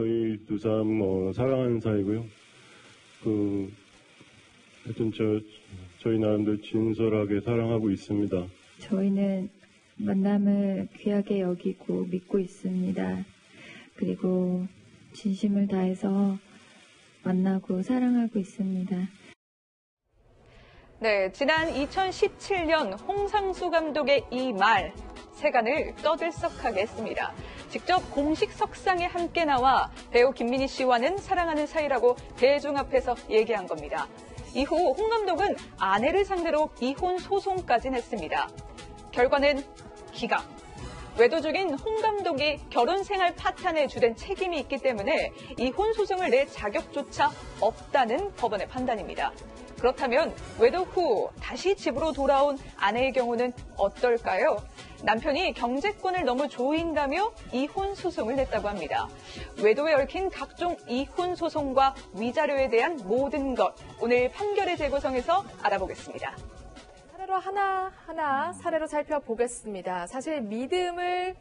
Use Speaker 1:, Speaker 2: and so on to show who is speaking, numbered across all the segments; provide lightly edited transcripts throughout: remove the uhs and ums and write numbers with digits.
Speaker 1: 저희 두 사람 사랑하는 사이고요. 하여튼 저희 나름대로 진솔하게 사랑하고 있습니다.
Speaker 2: 저희는 만남을 귀하게 여기고 믿고 있습니다. 그리고 진심을 다해서 만나고 사랑하고 있습니다.
Speaker 3: 네, 지난 2017년 홍상수 감독의 이 말, 세간을 떠들썩하게 했습니다. 직접 공식 석상에 함께 나와 배우 김민희 씨와는 사랑하는 사이라고 대중 앞에서 얘기한 겁니다. 이후 홍 감독은 아내를 상대로 이혼 소송까지 냈습니다. 결과는 기각. 외도 중인 홍 감독이 결혼 생활 파탄에 주된 책임이 있기 때문에 이혼 소송을 낼 자격조차 없다는 법원의 판단입니다. 그렇다면 외도 후 다시 집으로 돌아온 아내의 경우는 어떨까요? 남편이 경제권을 너무 조인다며 이혼 소송을 냈다고 합니다. 외도에 얽힌 각종 이혼 소송과 위자료에 대한 모든 것, 오늘 판결의 재구성에서 알아보겠습니다.
Speaker 4: 사례로 하나하나 사례로 살펴보겠습니다. 사실 믿음을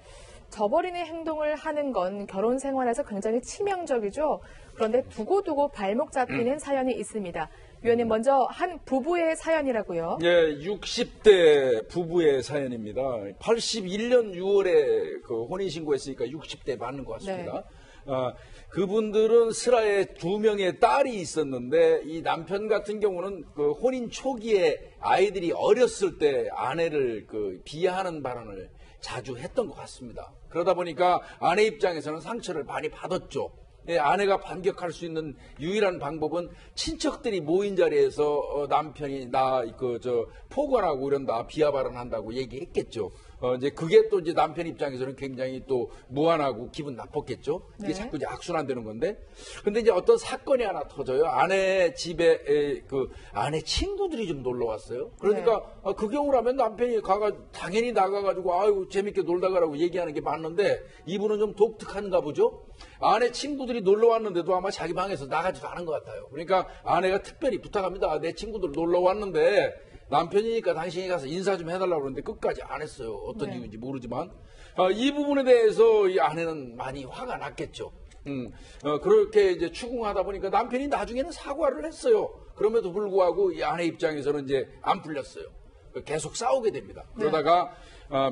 Speaker 4: 저버리는 행동을 하는 건 결혼 생활에서 굉장히 치명적이죠. 그런데 두고두고 발목 잡히는 사연이 있습니다. 위원님, 먼저 한 부부의 사연이라고요?
Speaker 5: 예, 60대 부부의 사연입니다. 81년 6월에 그 혼인신고했으니까 60대 맞는 것 같습니다. 네. 그분들은 슬하에 2명의 딸이 있었는데 이 남편 같은 경우는 그 혼인 초기에 아이들이 어렸을 때 아내를 비하하는 발언을 자주 했던 것 같습니다. 그러다 보니까 아내 입장에서는 상처를 많이 받았죠. 예, 아내가 반격할 수 있는 유일한 방법은 친척들이 모인 자리에서 남편이 포관하고 이런다, 비하 발언한다고 얘기했겠죠. 이제 그게 또 이제 남편 입장에서는 굉장히 또 무안하고 기분 나빴겠죠. 이게
Speaker 4: 네.
Speaker 5: 자꾸 이제 악순환되는 건데. 근데 이제 어떤 사건이 하나 터져요. 아내 집에 아내 친구들이 좀 놀러 왔어요. 그러니까 네. 그 경우라면 남편이 당연히 나가가지고 아유 재밌게 놀다 가라고 얘기하는 게 맞는데 이분은 좀 독특한가 보죠. 아내 친구들이 놀러 왔는데도 아마 자기 방에서 나가지도 않은 것 같아요. 그러니까 아내가 특별히 부탁합니다. 내 친구들 놀러 왔는데 남편이니까 당신이 가서 인사 좀 해달라고 그러는데 끝까지 안 했어요. 어떤 이유인지 모르지만. 이 부분에 대해서 이 아내는 많이 화가 났겠죠. 그렇게 이제 추궁하다 보니까 남편이 나중에는 사과를 했어요. 그럼에도 불구하고 이 아내 입장에서는 이제 안 풀렸어요. 계속 싸우게 됩니다. 그러다가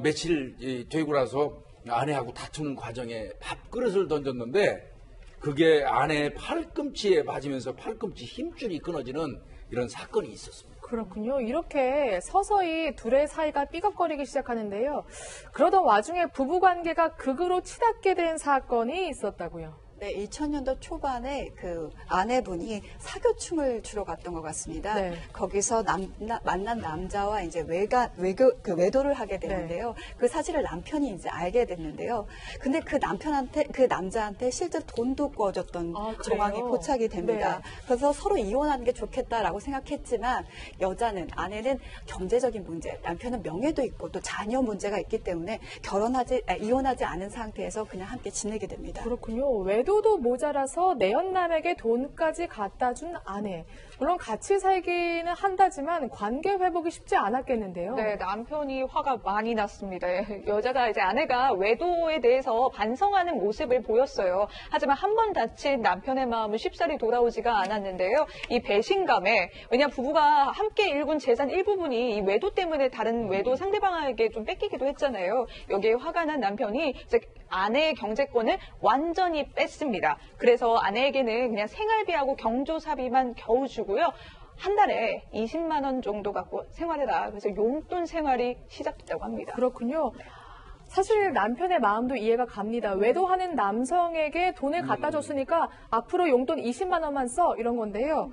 Speaker 5: 며칠 되고 나서 아내하고 다투는 과정에 밥그릇을 던졌는데 그게 아내의 팔꿈치에 맞으면서 팔꿈치 힘줄이 끊어지는 이런 사건이 있었습니다.
Speaker 4: 그렇군요. 이렇게 서서히 둘의 사이가 삐걱거리기 시작하는데요. 그러던 와중에 부부관계가 극으로 치닫게 된 사건이 있었다고요.
Speaker 6: 네, 2000년도 초반에 그 아내분이 사교충을 주러 갔던 것 같습니다. 네. 거기서 만난 남자와 이제 외도를 하게 되는데요. 네. 그 사실을 남편이 이제 알게 됐는데요. 근데 그 남자한테 실제 돈도 꿔줬던 정황이 포착이 됩니다. 네. 그래서 서로 이혼하는 게 좋겠다라고 생각했지만 아내는 경제적인 문제, 남편은 명예도 있고 또 자녀 문제가 있기 때문에 이혼하지 않은 상태에서 그냥 함께 지내게 됩니다.
Speaker 4: 그렇군요. 외도도 모자라서 내연남에게 돈까지 갖다 준 아내. 물론 같이 살기는 한다지만 관계 회복이 쉽지 않았겠는데요.
Speaker 3: 네, 남편이 화가 많이 났습니다. 아내가 외도에 대해서 반성하는 모습을 보였어요. 하지만 한 번 다친 남편의 마음은 쉽사리 돌아오지가 않았는데요. 이 배신감에, 왜냐하면 부부가 함께 일군 재산 일부분이 이 외도 때문에 다른 외도 상대방에게 좀 뺏기기도 했잖아요. 여기에 화가 난 남편이 이제 아내의 경제권을 완전히 뺐습니다. 그래서 아내에게는 그냥 생활비하고 경조사비만 겨우 주고요. 한 달에 20만 원 정도 갖고 생활해라. 그래서 용돈 생활이 시작됐다고 합니다.
Speaker 4: 그렇군요. 사실 남편의 마음도 이해가 갑니다. 외도하는 남성에게 돈을 갖다 줬으니까 앞으로 용돈 20만 원만 써 이런 건데요.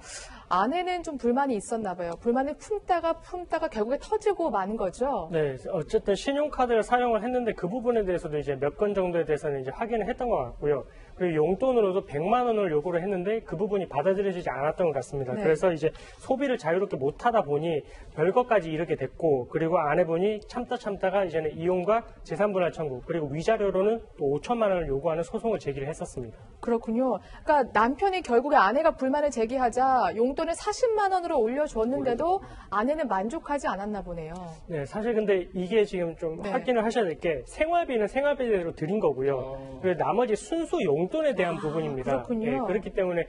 Speaker 4: 아내는 좀 불만이 있었나 봐요. 불만을 품다가 결국에 터지고 마는 거죠.
Speaker 7: 네, 어쨌든 신용카드를 사용을 했는데 그 부분에 대해서도 이제 몇 건 정도에 대해서는 이제 확인을 했던 것 같고요. 그리고 용돈으로도 100만 원을 요구를 했는데 그 부분이 받아들여지지 않았던 것 같습니다. 네. 그래서 이제 소비를 자유롭게 못하다 보니 별것까지 이르게 됐고, 그리고 아내분이 참다가 이제는 이혼과 재산분할 청구, 그리고 위자료로는 또 5천만 원을 요구하는 소송을 제기를 했었습니다.
Speaker 4: 그렇군요. 그러니까 남편이 결국에 아내가 불만을 제기하자 용돈을 40만 원으로 올려줬는데도 아내는 만족하지 않았나 보네요.
Speaker 7: 네, 사실 근데 이게 지금 좀 확인을 하셔야 될 게 생활비는 생활비대로 드린 거고요. 그리고 나머지 순수 용돈 용돈에 대한 부분입니다.
Speaker 4: 그렇군요.
Speaker 7: 예, 그렇기 때문에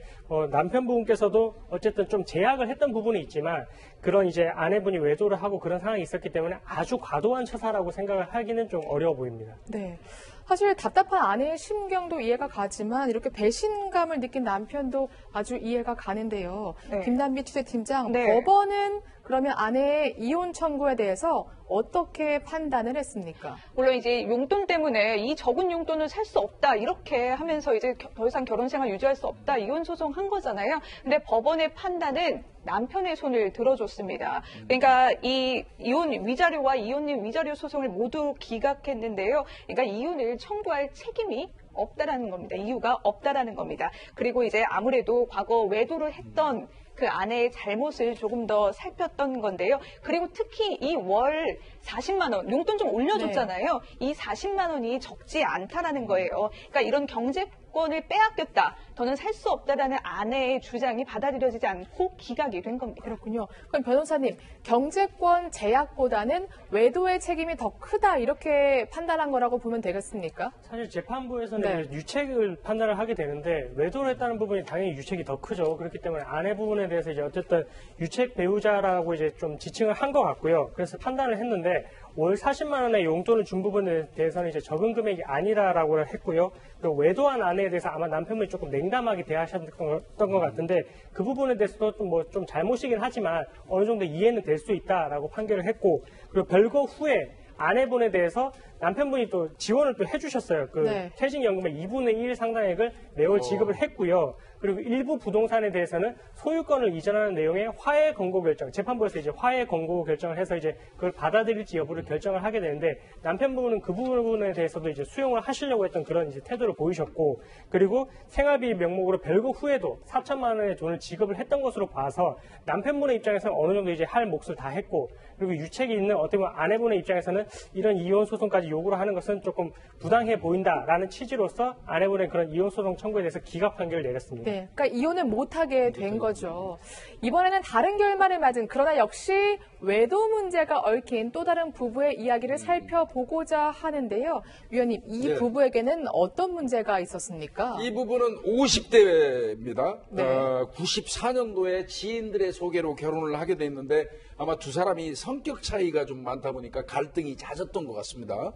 Speaker 7: 남편분께서도 어쨌든 좀 제약을 했던 부분이 있지만 그런 이제 아내분이 외도를 하고 그런 상황이 있었기 때문에 아주 과도한 처사라고 생각을 하기는 좀 어려워 보입니다.
Speaker 4: 네. 사실 답답한 아내의 심경도 이해가 가지만 이렇게 배신감을 느낀 남편도 아주 이해가 가는데요.
Speaker 3: 네.
Speaker 4: 김남비 취재팀장,
Speaker 3: 네.
Speaker 4: 법원은 그러면 아내의 이혼 청구에 대해서 어떻게 판단을 했습니까?
Speaker 3: 물론 이제 용돈 때문에 이 적은 용돈을 살 수 없다 이렇게 하면서 이제 더 이상 결혼 생활 유지할 수 없다 이혼 소송한 거잖아요. 근데 법원의 판단은 남편의 손을 들어줬습니다. 그러니까 이 이혼 위자료와 이혼님 위자료 소송을 모두 기각했는데요. 그러니까 이혼을 청구할 책임이 없다라는 겁니다. 이유가 없다라는 겁니다. 그리고 이제 아무래도 과거 외도를 했던 그 아내의 잘못을 조금 더 살폈던 건데요. 그리고 특히 이 월 40만 원, 용돈 좀 올려줬잖아요. 이 40만 원이 적지 않다라는 거예요. 그러니까 이런 경제권을 빼앗겼다. 더는 살 수 없다라는 아내의 주장이 받아들여지지 않고 기각이 된 겁니다.
Speaker 4: 그렇군요. 그럼 변호사님, 경제권 제약보다는 외도의 책임이 더 크다 이렇게 판단한 거라고 보면 되겠습니까?
Speaker 7: 사실 재판부에서는
Speaker 4: 네.
Speaker 7: 이제 유책을 판단을 하게 되는데 외도를 했다는 부분이 당연히 유책이 더 크죠. 그렇기 때문에 아내 부분에 대해서 이제 어쨌든 유책 배우자라고 이제 좀 지칭을 한 것 같고요. 그래서 판단을 했는데 월 40만 원의 용돈을 준 부분에 대해서는 이제 적은 금액이 아니라라고 했고요. 그리고 외도한 아내에 대해서 아마 남편분이 조금 냉담하게 대하셨던 것 같은데 그 부분에 대해서도 좀 잘못이긴 하지만 어느 정도 이해는 될 수 있다라고 판결을 했고 그리고 별거 후에 아내분에 대해서 남편분이 또 지원을 또 해주셨어요. 그
Speaker 4: 네.
Speaker 7: 퇴직연금의 2분의 1 상당액을 매월 지급을 했고요. 그리고 일부 부동산에 대해서는 소유권을 이전하는 내용의 화해 권고 결정, 재판부에서 이제 화해 권고 결정을 해서 이제 그걸 받아들일지 여부를 결정을 하게 되는데 남편분은 그 부분에 대해서도 이제 수용을 하시려고 했던 그런 이제 태도를 보이셨고 그리고 생활비 명목으로 별거 후에도 4천만 원의 돈을 지급을 했던 것으로 봐서 남편분의 입장에서는 어느 정도 이제 할 몫을 다 했고 그리고 유책이 있는 어떻게 보면 아내분의 입장에서는 이런 이혼 소송까지 요구를 하는 것은 조금 부당해 보인다라는 취지로서 아내분의 그런 이혼 소송 청구에 대해서 기각 판결을 내렸습니다.
Speaker 4: 네, 그러니까 이혼을 못하게 된 거죠. 이번에는 다른 결말을 맞은 그러나 역시 외도 문제가 얽힌 또 다른 부부의 이야기를 살펴보고자 하는데요. 위원님, 이
Speaker 5: 네.
Speaker 4: 부부에게는 어떤 문제가 있었습니까?
Speaker 5: 이 부분은 50대입니다.
Speaker 4: 네.
Speaker 5: 94년도에 지인들의 소개로 결혼을 하게 됐는데 아마 두 사람이 성격 차이가 좀 많다 보니까 갈등이 잦았던 것 같습니다.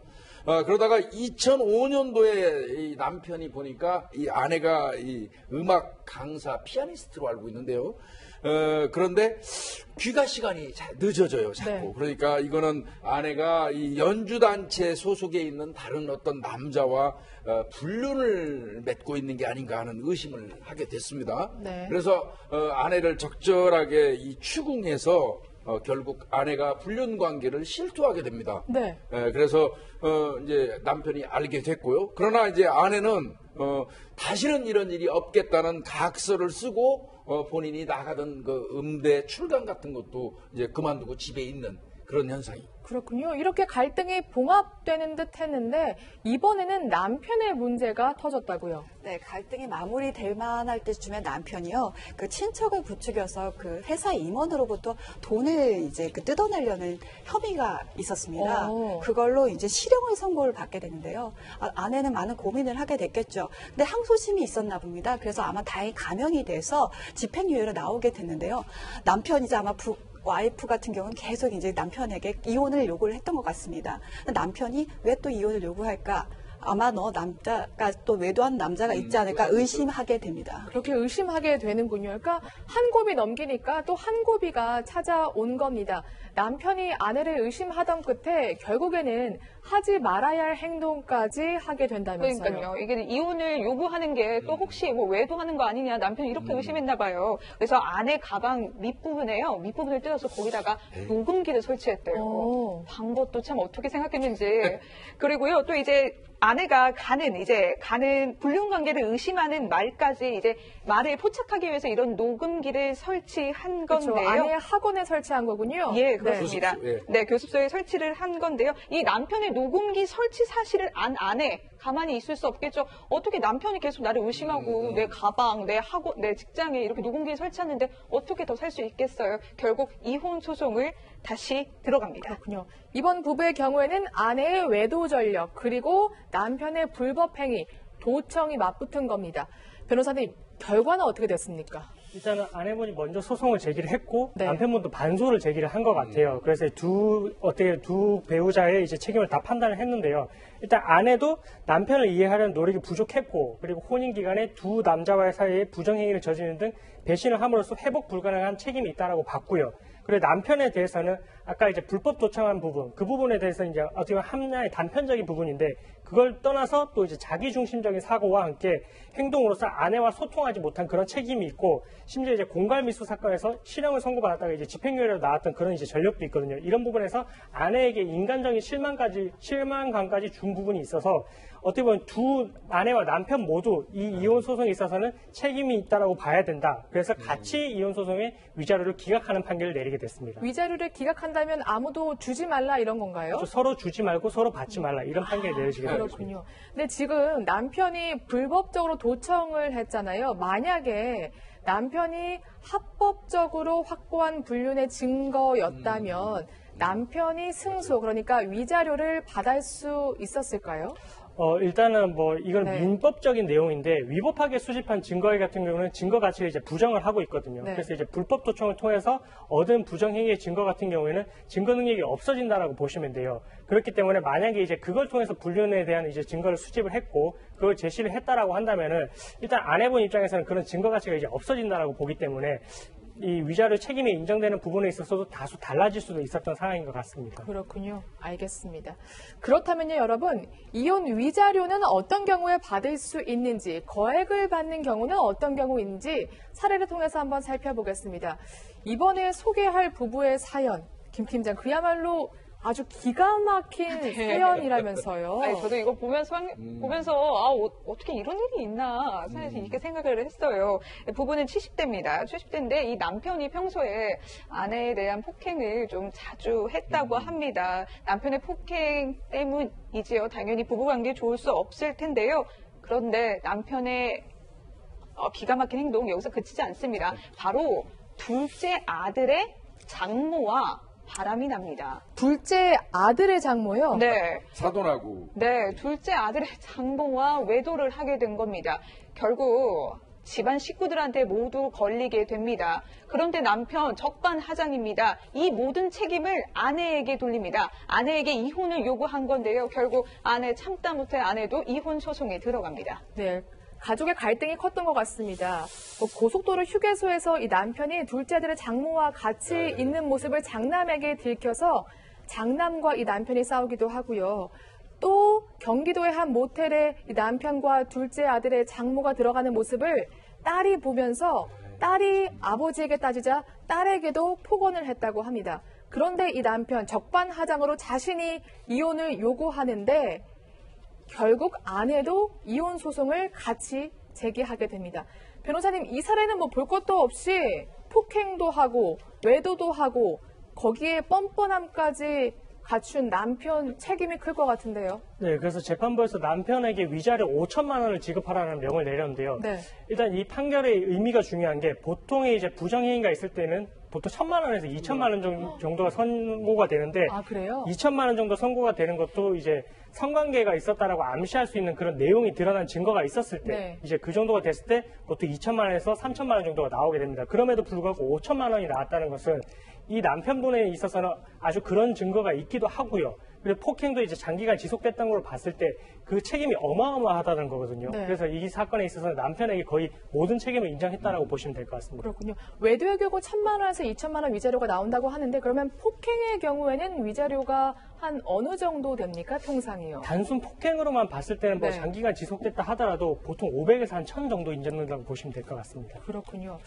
Speaker 5: 그러다가 2005년도에 이 남편이 보니까 이 아내가 이 음악 강사 피아니스트로 알고 있는데요. 그런데 귀가 시간이 늦어져요, 자꾸.
Speaker 4: 네.
Speaker 5: 그러니까 이거는 아내가 이 연주단체 소속에 있는 다른 어떤 남자와 불륜을 맺고 있는 게 아닌가 하는 의심을 하게 됐습니다.
Speaker 4: 네.
Speaker 5: 그래서 아내를 적절하게 이 추궁해서 결국 아내가 불륜 관계를 실토하게 됩니다.
Speaker 4: 네.
Speaker 5: 그래서 이제 남편이 알게 됐고요. 그러나 이제 아내는 다시는 이런 일이 없겠다는 각서를 쓰고 본인이 나가던 그 음대 출강 같은 것도 이제 그만두고 집에 있는 그런 현상이.
Speaker 4: 그렇군요. 이렇게 갈등이 봉합되는 듯 했는데 이번에는 남편의 문제가 터졌다고요.
Speaker 6: 네, 갈등이 마무리될 만할 때쯤에 남편이요, 그 친척을 부추겨서 그 회사 임원으로부터 돈을 이제 뜯어내려는 혐의가 있었습니다.
Speaker 4: 오.
Speaker 6: 그걸로 이제 실형을 선고를 받게 되는데요. 아내는 많은 고민을 하게 됐겠죠. 근데 항소심이 있었나 봅니다. 그래서 아마 다행히 감형이 돼서 집행유예로 나오게 됐는데요. 남편이 이제 아마 와이프 같은 경우는 계속 이제 남편에게 이혼을 요구를 했던 것 같습니다. 남편이 왜 또 이혼을 요구할까? 아마 너 남자가 또 외도한 남자가 있지 않을까 의심하게 됩니다.
Speaker 4: 그렇게 의심하게 되는군요. 그러니까 한 곱이 넘기니까 또 한 곱이가 찾아온 겁니다. 남편이 아내를 의심하던 끝에 결국에는 하지 말아야 할 행동까지 하게 된다면서요.
Speaker 3: 그러니까요. 이게 이혼을 요구하는 게 또 혹시 뭐 외도하는 거 아니냐 남편이 이렇게 의심했나 봐요. 그래서 아내 가방 밑부분에요. 밑부분을 뜯어서 거기다가 녹음기를 설치했대요.
Speaker 4: 오.
Speaker 3: 방법도 참 어떻게 생각했는지. 그리고요. 또 이제 아내가 가는 불륜 관계를 의심하는 말까지 이제 말을 포착하기 위해서 이런 녹음기를 설치한
Speaker 4: 그렇죠.
Speaker 3: 건데요.
Speaker 4: 아내의 학원에 설치한 거군요.
Speaker 3: 예, 그렇습니다.
Speaker 5: 교습소, 예.
Speaker 3: 네, 교습소에 설치를 한 건데요. 이 남편의 녹음기 설치 사실을 안 아내 가만히 있을 수 없겠죠. 어떻게 남편이 계속 나를 의심하고 내 가방, 내 학원, 내 직장에 이렇게 녹음기를 설치하는데 어떻게 더 살 수 있겠어요. 결국 이혼 소송을 다시 들어갑니다.
Speaker 4: 그렇군요. 이번 부부의 경우에는 아내의 외도 전력 그리고 남편의 불법 행위 도청이 맞붙은 겁니다. 변호사님, 결과는 어떻게 됐습니까?
Speaker 7: 일단은 아내분이 먼저 소송을 제기를 했고
Speaker 4: 네.
Speaker 7: 남편분도 반소를 제기를 한 것 같아요. 그래서 두 배우자의 이제 책임을 다 판단을 했는데요. 일단 아내도 남편을 이해하려는 노력이 부족했고, 그리고 혼인 기간에 두 남자와의 사이에 부정행위를 저지르는 등 배신을 함으로써 회복 불가능한 책임이 있다라고 봤고요. 그리고 남편에 대해서는 아까 이제 불법 도청한 부분, 그 부분에 대해서는 이제 어떻게 보면 하나의 단편적인 부분인데, 그걸 떠나서 또 이제 자기중심적인 사고와 함께 행동으로서 아내와 소통하지 못한 그런 책임이 있고, 심지어 이제 공갈미수 사건에서 실형을 선고받았다가 이제 집행유예로 나왔던 그런 이제 전력도 있거든요. 이런 부분에서 아내에게 인간적인 실망감까지 준 부분이 있어서 어떻게 보면 두 아내와 남편 모두 이 이혼 소송에 있어서는 책임이 있다라고 봐야 된다. 그래서 같이 이혼 소송의 위자료를 기각하는 판결을 내리게 됐습니다.
Speaker 4: 위자료를 기각한다면 아무도 주지 말라 이런 건가요?
Speaker 7: 그래서 서로 주지 말고 서로 받지 말라 이런 판결이 내려지게 됐습니다.
Speaker 4: 그렇군요. 근데 지금 남편이 불법적으로 도청을 했잖아요. 만약에 남편이 합법적으로 확보한 불륜의 증거였다면 남편이 승소, 그러니까 위자료를 받을 수 있었을까요?
Speaker 7: 일단은 뭐 이건
Speaker 4: 네.
Speaker 7: 민법적인 내용인데, 위법하게 수집한 증거의 같은 경우는 증거 가치를 이제 부정을 하고 있거든요.
Speaker 4: 네.
Speaker 7: 그래서 이제 불법 도청을 통해서 얻은 부정행위의 증거 같은 경우에는 증거 능력이 없어진다라고 보시면 돼요. 그렇기 때문에 만약에 이제 그걸 통해서 불륜에 대한 이제 증거를 수집을 했고 그걸 제시를 했다라고 한다면은 일단 아내분 입장에서는 그런 증거 가치가 이제 없어진다라고 보기 때문에 이 위자료 책임이 인정되는 부분에 있어서도 다소 달라질 수도 있었던 상황인 것 같습니다.
Speaker 4: 그렇군요. 알겠습니다. 그렇다면요, 여러분, 이혼 위자료는 어떤 경우에 받을 수 있는지, 거액을 받는 경우는 어떤 경우인지 사례를 통해서 한번 살펴보겠습니다. 이번에 소개할 부부의 사연, 김 팀장, 그야말로 아주 기가 막힌 사연이라면서요.
Speaker 3: 아니, 저도 이거 보면서 어떻게 이런 일이 있나 사실 이렇게 생각을 했어요. 부부는 70대입니다. 70대인데 이 남편이 평소에 아내에 대한 폭행을 좀 자주 했다고 합니다. 남편의 폭행 때문이지요. 당연히 부부관계 좋을 수 없을 텐데요. 그런데 남편의 기가 막힌 행동 여기서 그치지 않습니다. 바로 둘째 아들의 장모와 바람이 납니다.
Speaker 4: 둘째 아들의 장모요?
Speaker 3: 네.
Speaker 5: 사돈하고.
Speaker 3: 네, 둘째 아들의 장모와 외도를 하게 된 겁니다. 결국 집안 식구들한테 모두 걸리게 됩니다. 그런데 남편 적반하장입니다. 이 모든 책임을 아내에게 돌립니다. 아내에게 이혼을 요구한 건데요. 결국 아내 참다 못해 아내도 이혼 소송에 들어갑니다.
Speaker 4: 네. 가족의 갈등이 컸던 것 같습니다. 고속도로 휴게소에서 이 남편이 둘째 아들의 장모와 같이 있는 모습을 장남에게 들켜서 장남과 이 남편이 싸우기도 하고요. 또 경기도의 한 모텔에 이 남편과 둘째 아들의 장모가 들어가는 모습을 딸이 보면서 딸이 아버지에게 따지자 딸에게도 폭언을 했다고 합니다. 그런데 이 남편 적반하장으로 자신이 이혼을 요구하는데 결국 아내도 이혼 소송을 같이 제기하게 됩니다. 변호사님, 이 사례는 뭐 볼 것도 없이 폭행도 하고 외도도 하고 거기에 뻔뻔함까지 갖춘 남편 책임이 클 것 같은데요.
Speaker 7: 네, 그래서 재판부에서 남편에게 위자료 5천만 원을 지급하라는 명을 내렸는데요.
Speaker 4: 네.
Speaker 7: 일단 이 판결의 의미가 중요한 게, 보통의 이제 부정행위가 있을 때는 보통 1,000만 원에서 2천만 원 정도가 선고가 되는데,
Speaker 4: 아, 그래요?
Speaker 7: 2천만 원 정도 선고가 되는 것도 이제 성관계가 있었다라고 암시할 수 있는 그런 내용이 드러난 증거가 있었을 때,
Speaker 4: 네.
Speaker 7: 이제 그 정도가 됐을 때 보통 2천만 원에서 3천만 원 정도가 나오게 됩니다. 그럼에도 불구하고 5천만 원이 나왔다는 것은 이 남편분에 있어서는 아주 그런 증거가 있기도 하고요. 그리고 폭행도 이제 장기간 지속됐던 걸로 봤을 때 그 책임이 어마어마하다는 거거든요.
Speaker 4: 네.
Speaker 7: 그래서 이 사건에 있어서는 남편에게 거의 모든 책임을 인정했다라고 보시면 될 것 같습니다.
Speaker 4: 그렇군요. 외도의 경우 1,000만 원에서 2천만 원 위자료가 나온다고 하는데, 그러면 폭행의 경우에는 위자료가 한 어느 정도 됩니까? 통상이요.
Speaker 7: 단순 폭행으로만 봤을 때는 뭐
Speaker 4: 네.
Speaker 7: 장기간 지속됐다 하더라도 보통 500에서 한 1,000 정도 인정된다고 보시면 될 것 같습니다.
Speaker 4: 그렇군요.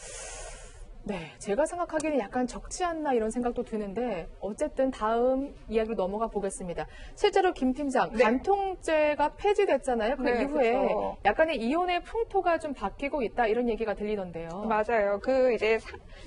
Speaker 4: 네, 제가 생각하기에는 약간 적지 않나 이런 생각도 드는데, 어쨌든 다음 이야기로 넘어가 보겠습니다. 실제로 김 팀장,
Speaker 3: 네.
Speaker 4: 간통죄가 폐지됐잖아요. 그
Speaker 3: 네,
Speaker 4: 이후에
Speaker 3: 그렇죠.
Speaker 4: 약간의 이혼의 풍토가 좀 바뀌고 있다 이런 얘기가 들리던데요.
Speaker 3: 맞아요. 그 이제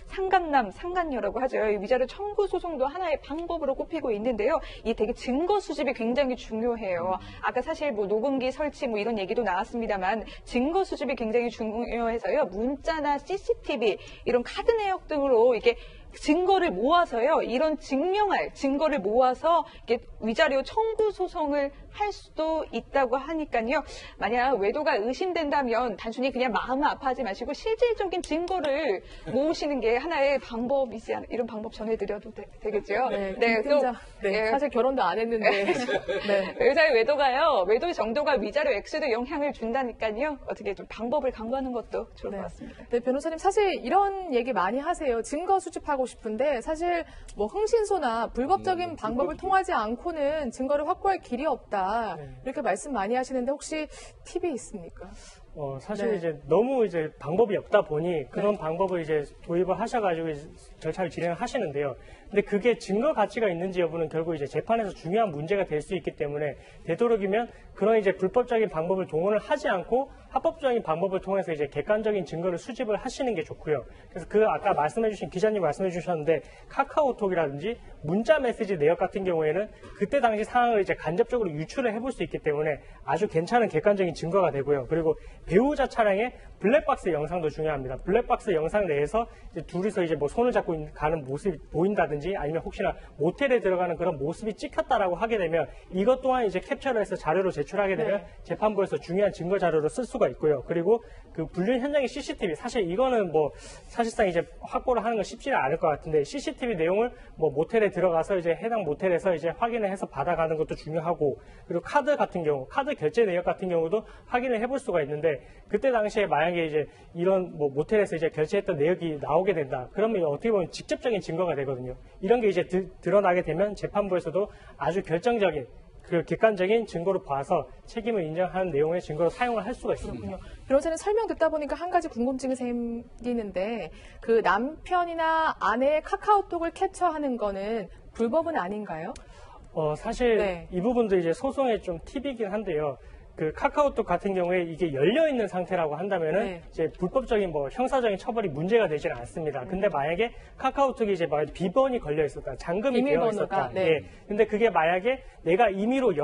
Speaker 3: 상간남, 상간녀라고 하죠. 이 위자료 청구 소송도 하나의 방법으로 꼽히고 있는데요. 이 되게 증거 수집이 굉장히 중요해요. 아까 사실 뭐 녹음기 설치 뭐 이런 얘기도 나왔습니다만 증거 수집이 굉장히 중요해서요. 문자나 CCTV 이런 카드 내역 등으로 이게 증거를 모아서요. 이런 증명할 증거를 모아서 이게 위자료 청구 소송을 할 수도 있다고 하니까요. 만약 외도가 의심된다면 단순히 그냥 마음 아파하지 마시고 실질적인 증거를 모으시는 게 하나의 방법이지 않나, 이런 방법 전해드려도 되겠죠.
Speaker 4: 네, 또 사실 결혼도 안 했는데 네.
Speaker 3: 의사의 외도가요. 외도의 정도가 위자료 액수도 영향을 준다니까요. 어떻게 좀 방법을 강구하는 것도 좋을 것 같습니다.
Speaker 4: 네, 변호사님 사실 이런 얘기 많이 하세요. 증거 수집하고 싶은데 사실 뭐 흥신소나 불법적인 방법을 통하지 않고는 증거를 확보할 길이 없다. 이렇게 말씀 많이 하시는데 혹시 팁이 있습니까?
Speaker 7: 사실 이제 너무 이제 방법이 없다 보니 그런 방법을 이제 도입을 하셔가지고 이제 절차를 진행을 하시는데요. 근데 그게 증거 가치가 있는지 여부는 결국 이제 재판에서 중요한 문제가 될 수 있기 때문에 되도록이면 그런 이제 불법적인 방법을 동원을 하지 않고 합법적인 방법을 통해서 이제 객관적인 증거를 수집을 하시는 게 좋고요. 그래서 그 아까 말씀해주신 기자님 말씀해주셨는데 카카오톡이라든지 문자 메시지 내역 같은 경우에는 그때 당시 상황을 이제 간접적으로 유출을 해볼 수 있기 때문에 아주 괜찮은 객관적인 증거가 되고요. 그리고 배우자 차량의 블랙박스 영상도 중요합니다. 블랙박스 영상 내에서 이제 둘이서 이제 뭐 손을 잡고 가는 모습이 보인다든지 아니면 혹시나 모텔에 들어가는 그런 모습이 찍혔다라고 하게 되면 이것 또한 이제 캡처를 해서 자료로 제출하게 되면 재판부에서 중요한 증거 자료로 쓸 수가 있고요. 그리고 그 불륜 현장의 CCTV 사실 이거는 뭐 사실상 이제 확보를 하는 건 쉽지는 않을 것 같은데 CCTV 내용을 뭐 모텔에 들어가서 이제 해당 모텔에서 이제 확인을 해서 받아가는 것도 중요하고 그리고 카드 같은 경우 카드 결제 내역 같은 경우도 확인을 해볼 수가 있는데 그때 당시에 만약에 이제 이런 뭐 모텔에서 이제 결제했던 내역이 나오게 된다. 그러면 어떻게 보면 직접적인 증거가 되거든요. 이런 게 이제 드러나게 되면 재판부에서도 아주 결정적인 그 객관적인 증거로 봐서 책임을 인정하는 내용의 증거로 사용을 할 수가 있습니다.
Speaker 4: 변호사님 설명 듣다 보니까 한 가지 궁금증이 생기는데 그 남편이나 아내의 카카오톡을 캡처하는 거는 불법은 아닌가요?
Speaker 7: 사실 이 부분도 이제 소송의 좀 팁이긴 한데요. 그 카카오톡 같은 경우에 이게 열려 있는 상태라고 한다면은 이제 불법적인 뭐 형사적인 처벌이 문제가 되지는 않습니다. 근데 만약에 카카오톡이 이제 비번이 걸려 있었다, 잠금이 되어 있었다. 근데 그게 만약에 내가 임의로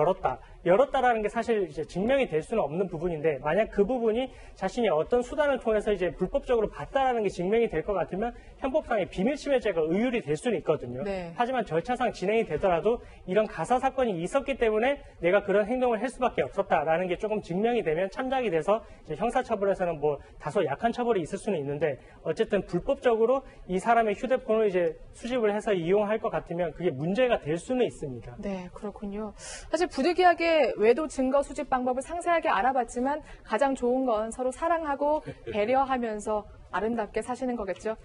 Speaker 7: 열었다라는 게 사실 이제 증명이 될 수는 없는 부분인데 만약 그 부분이 자신이 어떤 수단을 통해서 이제 불법적으로 봤다라는 게 증명이 될 것 같으면 형법상의 비밀침해죄가 의율이 될 수는 있거든요. 하지만 절차상 진행이 되더라도 이런 가사 사건이 있었기 때문에 내가 그런 행동을 할 수밖에 없었다라는 게 조금 증명이 되면 참작이 돼서 이제 형사처벌에서는 뭐 다소 약한 처벌이 있을 수는 있는데 어쨌든 불법적으로 이 사람의 휴대폰을 이제 수집을 해서 이용할 것 같으면 그게 문제가 될 수는 있습니다.
Speaker 4: 네, 그렇군요. 사실 부득이하게 외도 증거 수집 방법을 상세하게 알아봤지만 가장 좋은 건 서로 사랑하고 배려하면서 아름답게 사시는 거겠죠.